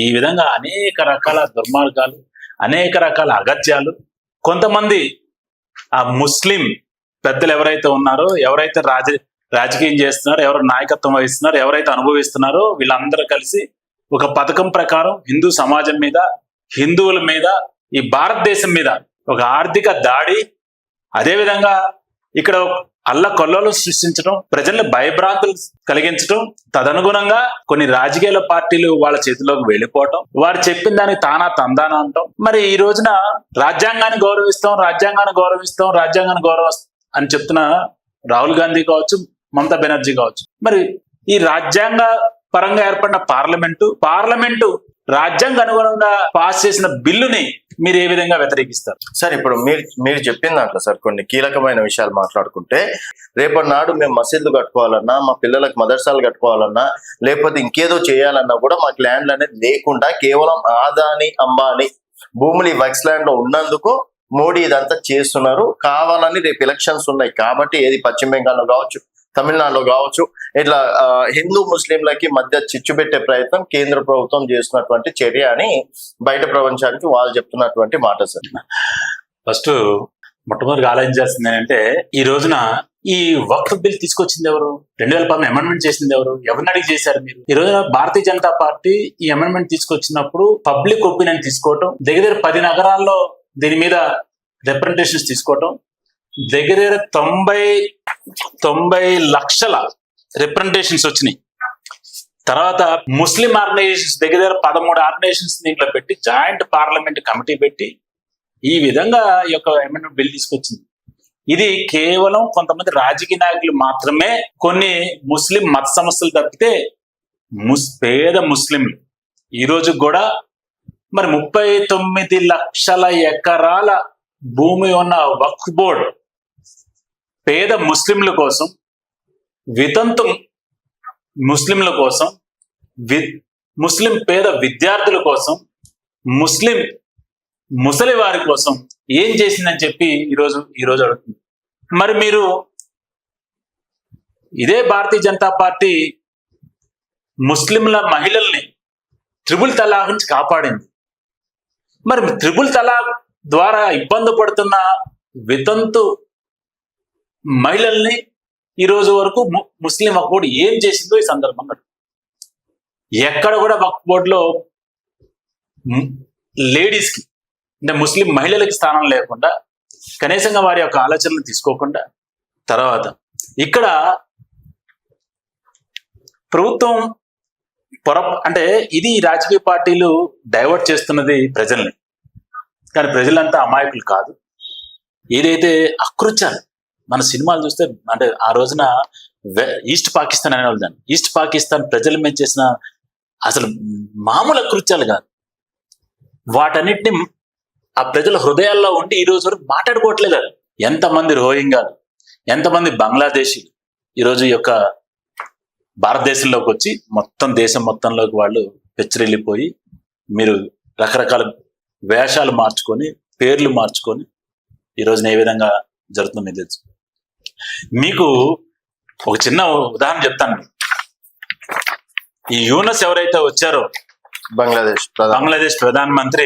ఈ విధంగా అనేక రకాల దుర్మార్గాలు, అనేక రకాల అగత్యాలు, కొంతమంది ఆ ముస్లిం పెద్దలు ఎవరైతే ఉన్నారో, ఎవరైతే రాజకీయం చేస్తున్నారో, ఎవరు నాయకత్వం వహిస్తున్నారో, ఎవరైతే అనుభవిస్తున్నారో వీళ్ళందరూ కలిసి ఒక పథకం ప్రకారం హిందూ సమాజం మీద, హిందువుల మీద, ఈ భారతదేశం మీద ఒక ఆర్థిక దాడి, అదేవిధంగా ఇక్కడ అల్లకొల్లోలు సృష్టించడం, ప్రజలను భయభ్రాంతులు కలిగించడం, తదనుగుణంగా కొన్ని రాజకీయ పార్టీలు వాళ్ళ చేతిలోకి వెళ్ళిపోవటం, వారు చెప్పిన దానికి తానా తందానా అంటాం. మరి ఈ రోజున రాజ్యాంగాన్ని గౌరవిస్తాం, రాజ్యాంగాన్ని గౌరవిస్తాం అని చెప్తున్న రాహుల్ గాంధీ కావచ్చు, మమతా బెనర్జీ కావచ్చు, మరి ఈ రాజ్యాంగ పరంగా ఏర్పడిన పార్లమెంటు రాజ్యాంగ అనుగుణంగా పాస్ చేసిన బిల్లుని మీరు ఏ విధంగా వ్యతిరేకిస్తారు? సార్, ఇప్పుడు మీరు చెప్పిన దాంట్లో సార్ కొన్ని కీలకమైన విషయాలు మాట్లాడుకుంటే, రేపటి నాడు మేము మసీదులు కట్టుకోవాలన్నా, మా పిల్లలకు మదర్సాలు కట్టుకోవాలన్నా, లేకపోతే ఇంకేదో చేయాలన్నా కూడా మాకు ల్యాండ్లు అనేది లేకుండా కేవలం ఆదాని అంబానీ భూములు ఈ వైక్స్ ల్యాండ్ లో ఉన్నందుకు మోడీ ఇదంతా చేస్తున్నారు. కావాలని రేపు ఎలక్షన్స్ ఉన్నాయి కాబట్టి, ఏది పశ్చిమ బెంగాల్లో కావచ్చు, తమిళనాడులో కావచ్చు, ఇట్లా హిందూ ముస్లింలకి మధ్య చిచ్చు పెట్టే ప్రయత్నం కేంద్ర ప్రభుత్వం చేస్తున్నటువంటి చర్య అని బయట ప్రపంచానికి వాళ్ళు చెప్తున్నటువంటి మాట సార్. ఫస్ట్ మొట్టమొదటిగా ఆలోచించాల్సింది ఏంటంటే, ఈ రోజున ఈ వక్ఫ్ బిల్ తీసుకొచ్చింది ఎవరు? 2010 అమెండ్మెంట్ చేసింది ఎవరు? ఎవరిని అడిగి చేశారు మీరు? ఈ రోజున భారతీయ జనతా పార్టీ ఈ అమెండ్మెంట్ తీసుకొచ్చినప్పుడు పబ్లిక్ ఒపీనియన్ తీసుకోవటం, దగ్గర 10 నగరాల్లో దీని మీద రిప్రజెంటేషన్స్ తీసుకోవటం, దగ్గర 90 లక్షల రిప్రజెంటేషన్స్ వచ్చినాయి. తర్వాత ముస్లిం ఆర్గనైజేషన్స్ దగ్గర 13 ఆర్గనైజేషన్స్ దీంట్లో పెట్టి జాయింట్ పార్లమెంట్ కమిటీ పెట్టి ఈ విధంగా ఈ యొక్క అమెండ్మెంట్ బిల్ తీసుకొచ్చింది. ఇది కేవలం కొంతమంది రాజకీయ నాయకులు మాత్రమే, కొన్ని ముస్లిం మత సమస్యలు తప్పితే పేద ముస్లింలు ఈ రోజు కూడా మరి 39 లక్షల ఎకరాల భూమి ఉన్న వక్ఫ్ బోర్డ్ పేద ముస్లింల కోసం, వితంతు ముస్లింల కోసం, ముస్లిం పేద విద్యార్థుల కోసం, ముసలి వారి కోసం ఏం చేసిందని చెప్పి ఈరోజు అడుగుతుంది. మరి మీరు ఇదే భారతీయ జనతా పార్టీ ముస్లింల మహిళల్ని త్రిపుల్ తలాక్ నుంచి కాపాడింది. మరి త్రిపుల్ తలాక్ ద్వారా ఇబ్బంది పడుతున్న వితంతు మహిళల్ని ఈ రోజు వరకు ముస్లిం వక్ఫ్ బోర్డు ఏం చేసిందో ఈ సందర్భంగా, ఎక్కడ కూడా వక్ఫ్ బోర్డులో లేడీస్కి అంటే ముస్లిం మహిళలకి స్థానం లేకుండా, కనీసంగా వారి యొక్క ఆలోచనలు తీసుకోకుండా, తర్వాత ఇక్కడ ప్రభుత్వం అంటే ఇది రాజకీయ పార్టీలు డైవర్ట్ చేస్తున్నది ప్రజల్ని, కానీ ప్రజలంతా అమాయకులు కాదు. ఏదైతే అకృత్యాలు మన సినిమాలు చూస్తే, అంటే ఆ రోజున ఈస్ట్ పాకిస్తాన్ అనేవాళ్ళు, దాన్ని ఈస్ట్ పాకిస్తాన్ ప్రజల మీద చేసిన అసలు మామూలు అకృత్యాలు కాదు. వాటన్నిటిని ఆ ప్రజల హృదయాల్లో ఉండి ఈ రోజు వరకు మాట్లాడుకోవట్లేదు. ఎంతమంది రోహింగ్యాలు, ఎంతమంది బంగ్లాదేశీలు ఈరోజు ఈ యొక్క భారతదేశంలోకి వచ్చి మొత్తం దేశం మొత్తంలోకి వాళ్ళు పెచ్చరిల్లిపోయి, మీరు రకరకాల వేషాలు మార్చుకొని, పేర్లు మార్చుకొని ఈ రోజున ఏ విధంగా జరుగుతుందో మీకు తెలుసు. మీకు ఒక చిన్న ఉదాహరణ చెప్తాను. ఈ యూనస్ ఎవరైతే వచ్చారో, బంగ్లాదేశ్ ప్రధానమంత్రి,